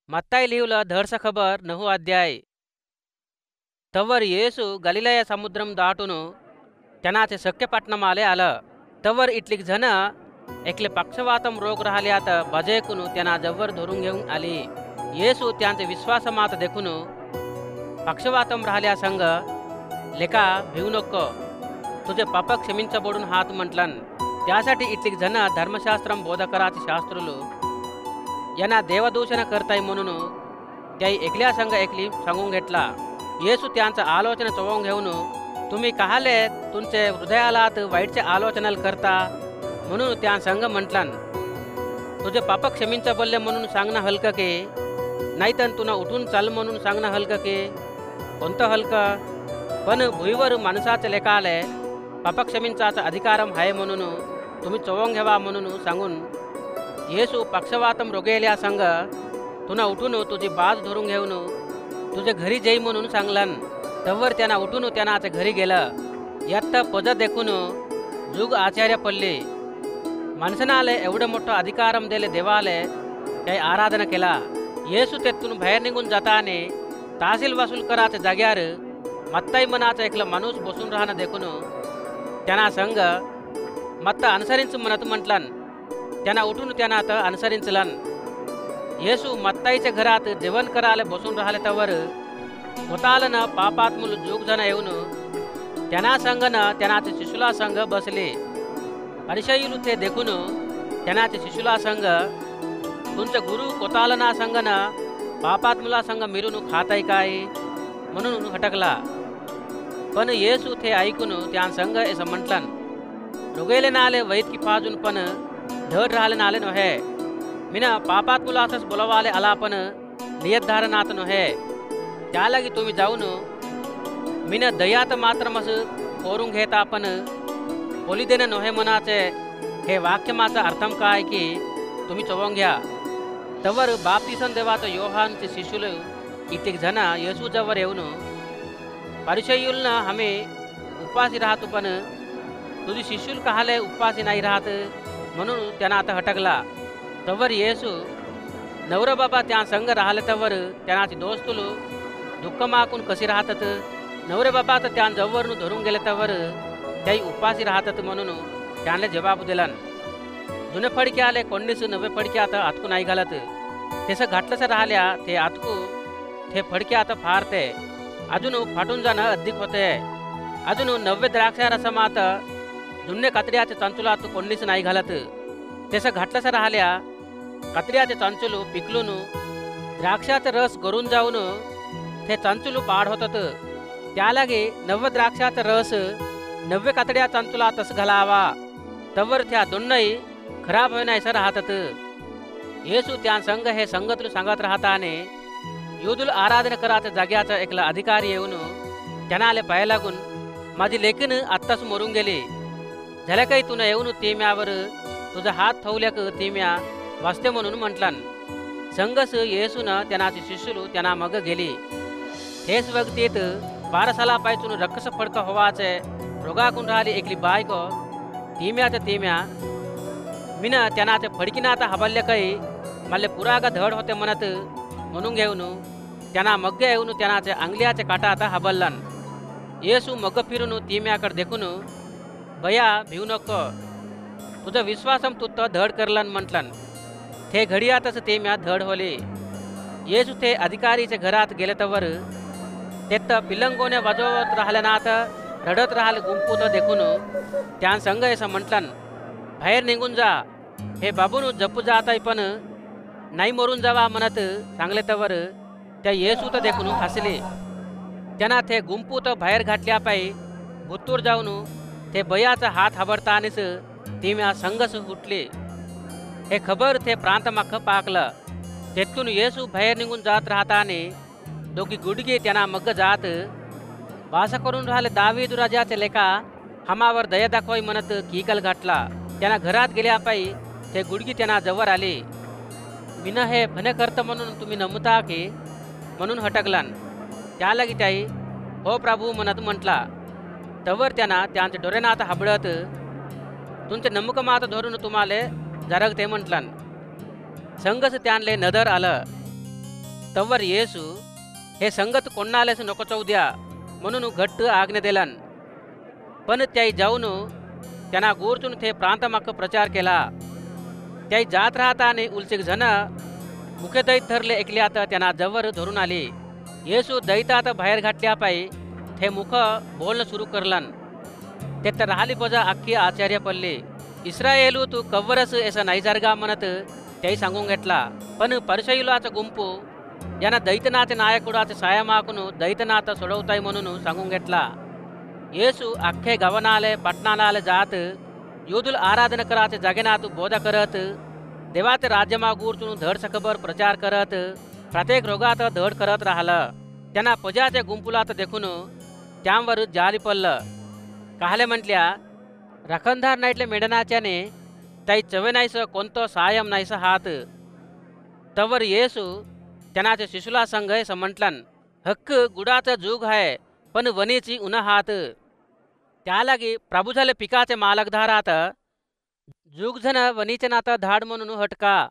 मत्ताई लिहिलं धडस खबर 9 अध्याय. तवर येसू गलिलय समुद्रम दाटून त्यानाचे सख्य पट्टणमाले आलं. तवर इटलीक जण एकले पक्षवातम रोग राहिल्यात बजेकून त्यांना जवळ धरून घेऊन आली. येसू त्यांचे विश्वासमात देखून पक्षवातम राहिल्या संग लेका भिवू नको, तुझे पाप क्षमिंचबोडून हात म्हटलन. त्यासाठी इटलीक जण धर्मशास्त्रम बोधकराचे शास्त्रुలు यांना देवदूषण करताय म्हणून त्याई एकल्या संग एकली सांगून घेतला. येसू त्यांचा आलोचना चोवून घेऊन तुम्ही कहाले तुमचे हृदयालात वाईटचे आलोचनाल करता म्हणून त्या संग म्हटलन. तुझे पाप क्षमिंचबल्ले म्हणून सांगणं हलकं की नाहीतर तुला उठून चाल म्हणून सांगणं हलकं की कोणतं हलकं. पण भुईवर माणसाचे लेखाले पाप क्षमिंचाचा अधिकारम आहे म्हणून तुम्ही चोवून घ्यावा म्हणून सांगून येसू पक्षवातम रोगेल्या संग तुला उठून तुझी बाज धरून घेऊन तुझे घरी जाई म्हणून सांगलन. तवर त्यांना उठून त्यांनाचे घरी गेलं. यात पद देखून जुग आचार्य पडले. माणसनाले एवढं मोठं अधिकारम दिले देवाले काही आराधना केला. येसू तेथून बाहेर निघून जाताने तहसील वसूल कराच्या जाग्यावर मत्ताई मनाचं एकलं माणूस बसून राहणं देखून त्यांना संग मत्ता अनुसरिंच म्हणत म्हटलन. त्यांना उठून त्यांना आता अनुसरिंचलन. येसू मत्ताईच्या घरात जेवण करायला बसून राहिले तवर होतालन पापात्मुल जुग जण येऊन त्यांना संगन त्यांनाचे शिशुला संग बसले. परिशयुलू ते देखून त्यांनाचे शिशुला संग तुमचे गुरु कोतालना संगन पापात्मुला संग मिरून खाताय काय म्हणून हटकला. पण येसू ते ऐकून त्या संग असं म्हटलन. रोगेले नाले वैद की पाजून पण धड राहिले नाले नव्हे. मिना पापात्मुला असंच बोलवाले आला पण नियतधारणात नव्हे. त्यालागी तुम्ही जाऊन मिना दयात मात्र मस कोरून घेता पण बोली देणं नव्हे म्हणाचे हे वाक्य माझा अर्थम काय की तुम्ही चोवून घ्या. तवर बाप्तिसन देवाचं योहानचे शिष्युल कित्येक जण येसू जवळ येऊन परिशयुलनं आम्ही उपासी राहतो पण तुझी शिष्युल कहाले उपासी नाही राहत म्हणून त्यांना आता हटकला. तवर येसू नवर बाबा त्या संग राहिले तवर त्यांनाची दोस्तुल दुःख माकून कशी राहतात. नवरे बाबा तर त्या जवळून धरून गेले तवर त्याही उपासी राहतात म्हणून त्यांना जवाब दिलन. जुने फडके आले कोणीस नवे फडके आता आतकू नाही घालत. तसं घाटलंच राहिल्या ते आतकू ते फडके आता फारते अजून फाटून जाणं अधिक होते. अजून नव्वे द्राक्षा रसमात जुन्ने कातड्याचे चंचुलात कोणीच नाही घालत. तसं घाटलंच राहिल्या कातड्याचे चंचुलू पिकलून द्राक्षाचा रस गरून जाऊन ते चंचुलू पाड होतात. त्यालागे नव्वे द्राक्षाचा रस नव्वे कातड्या चंचुलातच घालावा तवर त्या दोन्ही खराब होण्यास राहतात. येसू त्या संघ हे संगतलू सांगत राहताने युदुल आराधना कराच्या जाग्याचा एकला अधिकारी येऊन त्यांना पाया लागून माझी लेकीन आत्ताच मरून गेली. झाल्या काही तुला येऊन तेम्यावर तुझा हात ठेवल्याक तेम्या वाचते म्हणून म्हटलन. संगस येसून त्यांनाची शिष्युलू त्यांना मग गेली. हेच वक्तीत 12 सालापासून रक्कस फडका होवाचे रोगाकून राहिली एकली बायको तेम्या मिना त्यांनाचे फडकीनात हबल्य काही मल्ले पुरागा धड होते म्हणत म्हणून घेऊन त्यांना मग्ग येऊन त्यांनाचे अंगल्याचे काटा आता हबल्लन. येसू मग फिरून तेम्याकडे देखून बया भिवू नको, तुझा विश्वासम तू तर धड करलन म्हटलन. ते घडियातच तेम्या धड होले. येसू ते अधिकारीच्या घरात गेले तवर तेत पिलंगोने वाजवत राहिल्यानात रडत राहिले गुंपूत देखून त्या संग असं म्हटलन. बाहेर निघून जा, हे बाबून जपू जात आहे पण नाही मरून जावा म्हणत सांगले तवर त्या येसू तर देखून हसले. त्यांना ते गुंपूत बाहेर घातल्या पायी भुत्तूर जाऊन ते बयाचा हात हबडतानीस तेम्या संगस उठले. हे खबर ते प्रांतमाख पाकलं. तेथून येसू बाहेर निघून जात राहताने दोघी गुडगे त्यांना मग जात वास करून राहिले दावीद राजाचे लेखा हमावर दया दाखवाई म्हणत किकल घातला. त्यांना घरात गेल्या पायी ते गुडगी त्यांना जवळ आले. मिन हे भने करत म्हणून तुम्ही नमता की म्हणून हटकलन. त्यालागी त्याई हो प्रभू म्हणत म्हटला. तवर त्यांना त्यांचे डोरेनात हबळत तुमचे नमुक मात धरून तुम्हाला जरगते म्हटलन. संगस त्यांले नदर आलं. तव्वर येसू हे संगत कोणालेच नको जाऊ द्या म्हणून घट्ट आज्ञा दिलन. पण त्याई जाऊन त्यांना गोरचून ते प्रांतमाक प्रचार केला. त्याई जात राहता आणि उलसिक जण मुख्य दैत धरले ऐकल्यात त्यांना जवळ धरून आली. येसू दैतात बाहेर घातल्या पायी ते मुख बोलणं सुरू करलन. ते तर राहिली पजा अख्खी आचार्य पडले. इस्रायेलू तू कव्वरस ऐसा नाही जारगा म्हणत त्याही सांगून घेतला. पण परिसयुलाचा गुंपू यांना दैतनाथ नायकुडाचे साया माकून दैतनाथ सोडवताय म्हणून सांगून घेतला. येसू अख्खे गवनाले पटनाले जात योधुल आराधना कराचे जागेनात बोध करत देवाचे राज्यमा गुरचून धड सकबर प्रचार करत प्रत्येक रोगात धड करत राहिलं. त्यांना पजाच्या गुंपुलात देखून त्यांवर जारी पडलं. काहले म्हटल्या रखनदार नाईटले मेडनाच्याने ताई चवे नाहीस कोणतं सायम नाहीस हात. तवर येसू त्यांनाच्या शिशुला संघ म्हटलन हक्क गुडाचा जुग आहे पण वनीची उन्हा हात. त्यालागी प्रभू झाले पिकाचे मालक धारात जुग जण वनीचे नातं धाड म्हणून हटका.